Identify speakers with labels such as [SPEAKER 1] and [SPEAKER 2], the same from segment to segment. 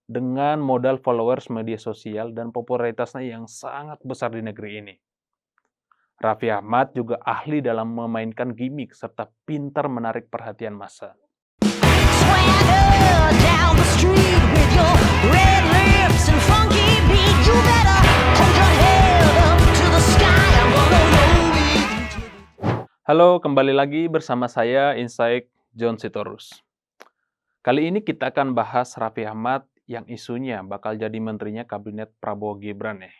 [SPEAKER 1] dengan modal followers media sosial dan popularitasnya yang sangat besar di negeri ini. Raffi Ahmad juga ahli dalam memainkan gimmick serta pintar menarik perhatian massa.
[SPEAKER 2] Swagger down the street with your red lips and funky beat. You better hold your head up to the sky. I'm gonna roll with you.
[SPEAKER 1] Halo, kembali lagi bersama saya Insight John Sitorus. Kali ini kita akan bahas Raffi Ahmad yang isunya bakal jadi menterinya kabinet Prabowo Gibran nih.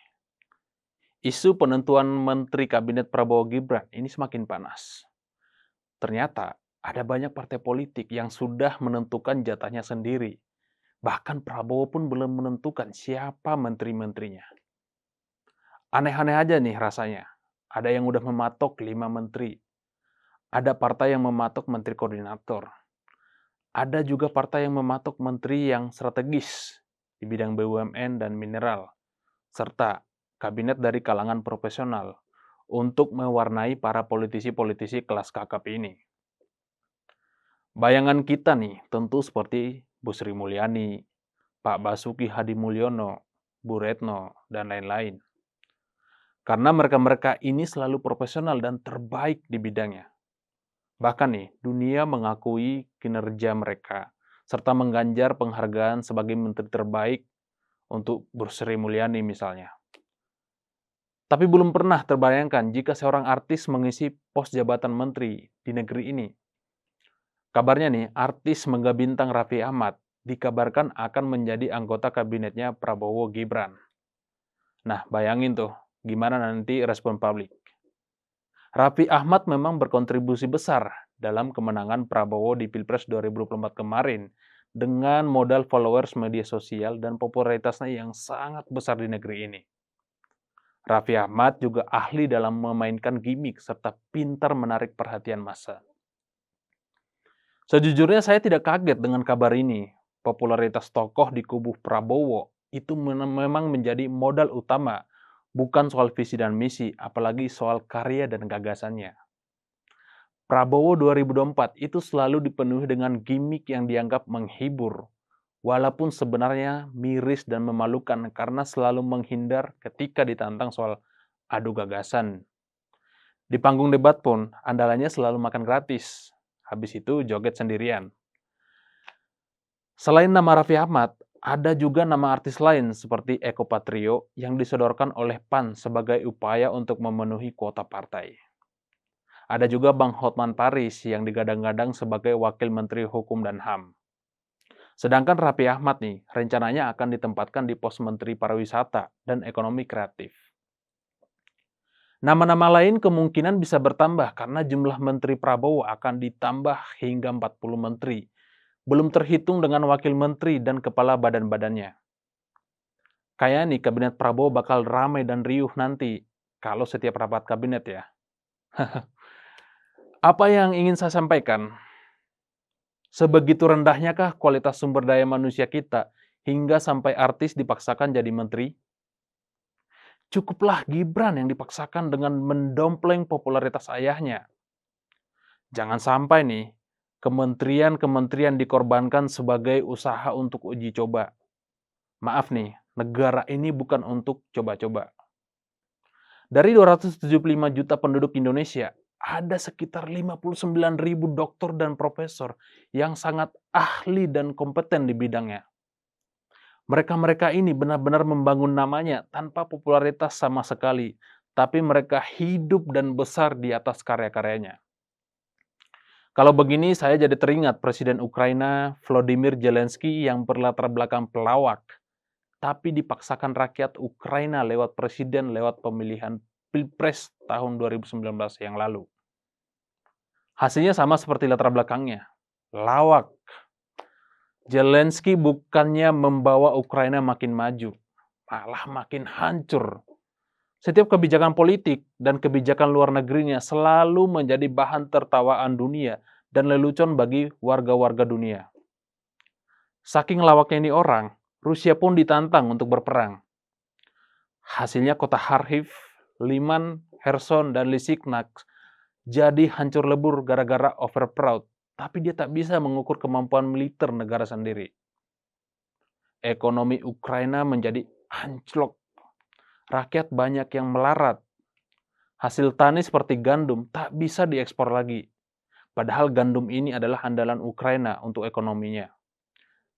[SPEAKER 1] Isu penentuan menteri kabinet Prabowo Gibran ini semakin panas. Ternyata ada banyak partai politik yang sudah menentukan jatahnya sendiri. Bahkan Prabowo pun belum menentukan siapa menteri-menterinya. Aneh-aneh aja nih rasanya. Ada yang udah mematok 5 menteri. Ada partai yang mematok menteri koordinator. Ada juga partai yang mematok menteri yang strategis di bidang BUMN dan mineral, serta kabinet dari kalangan profesional untuk mewarnai para politisi-politisi kelas kakap ini. Bayangan kita nih tentu seperti Bu Sri Mulyani, Pak Basuki Hadimulyono, Bu Retno, dan lain-lain. Karena mereka-mereka ini selalu profesional dan terbaik di bidangnya. Bahkan nih, dunia mengakui kinerja mereka, serta mengganjar penghargaan sebagai menteri terbaik untuk Bu Sri Mulyani misalnya. Tapi belum pernah terbayangkan jika seorang artis mengisi pos jabatan menteri di negeri ini. Kabarnya nih, artis Mangga Bintang Raffi Ahmad dikabarkan akan menjadi anggota kabinetnya Prabowo Gibran. Nah, bayangin tuh, gimana nanti respon publik. Raffi Ahmad memang berkontribusi besar dalam kemenangan Prabowo di Pilpres 2024 kemarin dengan modal followers media sosial dan popularitasnya yang sangat besar di negeri ini. Raffi Ahmad juga ahli dalam memainkan gimmick serta pintar menarik perhatian massa. Sejujurnya saya tidak kaget dengan kabar ini. Popularitas tokoh di kubu Prabowo itu memang menjadi modal utama, bukan soal visi dan misi, apalagi soal karya dan gagasannya. Prabowo 2024 itu selalu dipenuhi dengan gimmick yang dianggap menghibur, walaupun sebenarnya miris dan memalukan karena selalu menghindar ketika ditantang soal adu gagasan. Di panggung debat pun, andalannya selalu makan gratis, habis itu joget sendirian. Selain nama Raffi Ahmad, ada juga nama artis lain seperti Eko Patrio yang disodorkan oleh PAN sebagai upaya untuk memenuhi kuota partai. Ada juga Bang Hotman Paris yang digadang-gadang sebagai Wakil Menteri Hukum dan HAM. Sedangkan Raffi Ahmad nih, rencananya akan ditempatkan di pos Menteri Pariwisata dan Ekonomi Kreatif. Nama-nama lain kemungkinan bisa bertambah karena jumlah Menteri Prabowo akan ditambah hingga 40 menteri. Belum terhitung dengan wakil menteri dan kepala badan-badannya. Kayak nih kabinet Prabowo bakal ramai dan riuh nanti kalau setiap rapat kabinet ya. Apa yang ingin saya sampaikan? Sebegitu rendahnyakah kualitas sumber daya manusia kita hingga sampai artis dipaksakan jadi menteri? Cukuplah Gibran yang dipaksakan dengan mendompleng popularitas ayahnya. Jangan sampai nih, kementerian-kementerian dikorbankan sebagai usaha untuk uji coba. Maaf nih, negara ini bukan untuk coba-coba. Dari 275 juta penduduk Indonesia, ada sekitar 59.000 dokter dan profesor yang sangat ahli dan kompeten di bidangnya. Mereka-mereka ini benar-benar membangun namanya tanpa popularitas sama sekali, tapi mereka hidup dan besar di atas karya-karyanya. Kalau begini, saya jadi teringat Presiden Ukraina Volodymyr Zelensky yang berlatar belakang pelawak, tapi dipaksakan rakyat Ukraina lewat presiden lewat pemilihan Pilpres tahun 2019 yang lalu. Hasilnya sama seperti latar belakangnya, lawak. Zelensky bukannya membawa Ukraina makin maju, malah makin hancur. Setiap kebijakan politik dan kebijakan luar negerinya selalu menjadi bahan tertawaan dunia dan lelucon bagi warga-warga dunia. Saking lawaknya ini orang, Rusia pun ditantang untuk berperang. Hasilnya kota Kharkiv, Liman, Kherson, dan Lysychansk jadi hancur lebur gara-gara overproud. Tapi dia tak bisa mengukur kemampuan militer negara sendiri. Ekonomi Ukraina menjadi anjlok. Rakyat banyak yang melarat. Hasil tani seperti gandum tak bisa diekspor lagi. Padahal gandum ini adalah andalan Ukraina untuk ekonominya.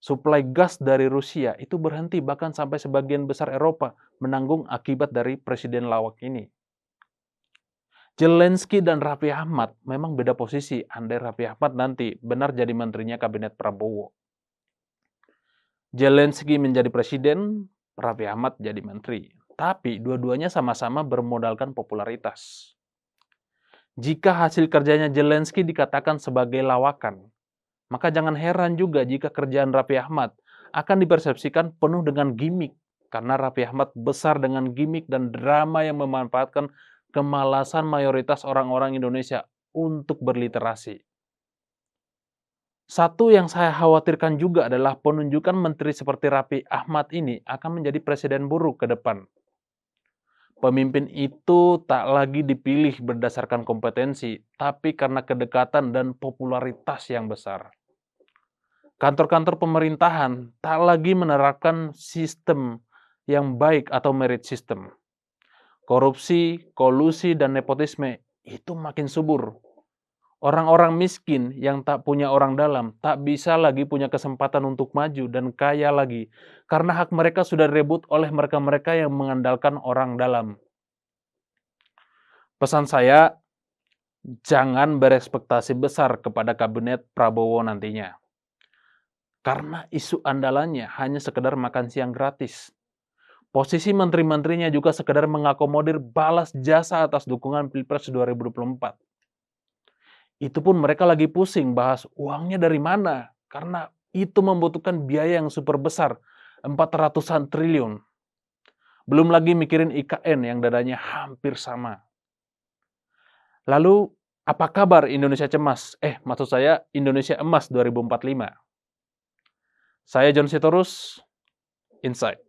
[SPEAKER 1] Suplai gas dari Rusia itu berhenti, bahkan sampai sebagian besar Eropa menanggung akibat dari presiden lawak ini. Zelensky dan Raffi Ahmad memang beda posisi, andai Raffi Ahmad nanti benar jadi menterinya kabinet Prabowo. Zelensky menjadi presiden, Raffi Ahmad jadi menteri. Tapi dua-duanya sama-sama bermodalkan popularitas. Jika hasil kerjanya Zelensky dikatakan sebagai lawakan, maka jangan heran juga jika kerjaan Raffi Ahmad akan dipersepsikan penuh dengan gimmick, karena Raffi Ahmad besar dengan gimmick dan drama yang memanfaatkan kemalasan mayoritas orang-orang Indonesia untuk berliterasi. Satu yang saya khawatirkan juga adalah penunjukan menteri seperti Raffi Ahmad ini akan menjadi presiden buruk ke depan. Pemimpin itu tak lagi dipilih berdasarkan kompetensi, tapi karena kedekatan dan popularitas yang besar. Kantor-kantor pemerintahan tak lagi menerapkan sistem yang baik atau merit system. Korupsi, kolusi, dan nepotisme itu makin subur. Orang-orang miskin yang tak punya orang dalam tak bisa lagi punya kesempatan untuk maju dan kaya lagi karena hak mereka sudah direbut oleh mereka-mereka yang mengandalkan orang dalam. Pesan saya, jangan berekspektasi besar kepada kabinet Prabowo nantinya. Karena isu andalannya hanya sekedar makan siang gratis. Posisi menteri-menterinya juga sekedar mengakomodir balas jasa atas dukungan Pilpres 2024. Itu pun mereka lagi pusing bahas uangnya dari mana, karena itu membutuhkan biaya yang super besar, 400-an triliun. Belum lagi mikirin IKN yang dananya hampir sama. Lalu, apa kabar Indonesia Cemas? Maksud saya Indonesia Emas 2045. Saya John Sitorus, Insight.